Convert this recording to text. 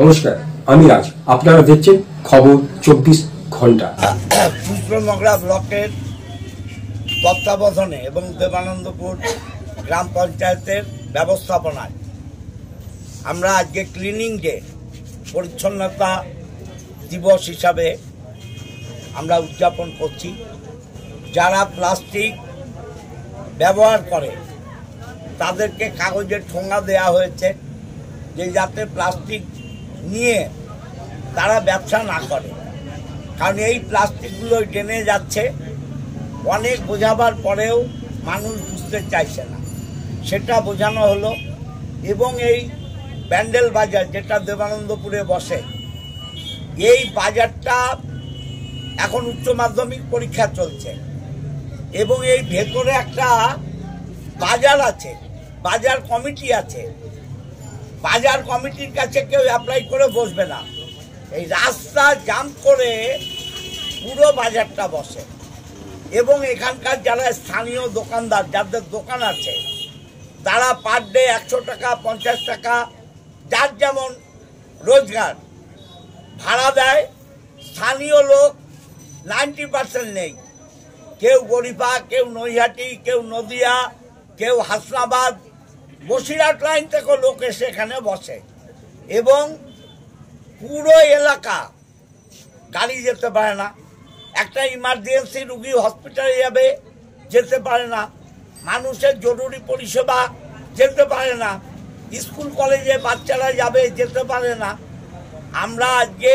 নমস্কার, আমি রাজ। আপনারা দেখছেন খবর 24 ঘন্টা। পুষ্পনগরা ব্লকের তত্ত্বাবধানে এবং দেবানন্দপুর গ্রাম পঞ্চায়েতের ব্যবস্থাপনায় আমরা আজকে ক্লিনিং ডে, পরিচ্ছন্নতা দিবস হিসাবে আমরা উদযাপন করছি। যারা প্লাস্টিক ব্যবহার করে তাদেরকে কাগজের ঠোঙা দেওয়া হয়েছে যে যাতে প্লাস্টিক নিয়ে তারা ব্যবসা না করে, কারণ এই প্লাস্টিকগুলো টেনে যাচ্ছে। অনেক বোঝাবার পরেও মানুষ বুঝতে চাইছে না, সেটা বোঝানো হলো। এবং এই প্যান্ডেল বাজার যেটা দেবানন্দপুরে বসে, এই বাজারটা এখন উচ্চ মাধ্যমিক পরীক্ষা চলছে এবং এই ভেতরে একটা বাজার আছে, বাজার কমিটি আছে। বাজার কমিটির কাছে কেউ অ্যাপ্লাই করে বসবে না, এই রাস্তা জাম করে পুরো বাজারটা বসে। এবং এখানকার যারা স্থানীয় দোকানদার, যাদের দোকান আছে, তারা পার ডে 100 টাকা 50 টাকা যার যেমন রোজগার ভাড়া দেয়। স্থানীয় লোক 90% নেই, কেউ গরিবা, কেউ নৈহাটি, কেউ নদিয়া, কেউ হাসনাবাদ, বসিরহাট লাইন থেকে লোক এসে এখানে বসে। এবং পুরো এলাকা গাড়ি যেতে পারে না, একটা ইমার্জেন্সি রুগী হসপিটালে যাবে যেতে পারে না, মানুষের জরুরি পরিষেবা যেতে পারে না, স্কুল কলেজে বাচ্চারা যাবে যেতে পারে না। আমরা আজকে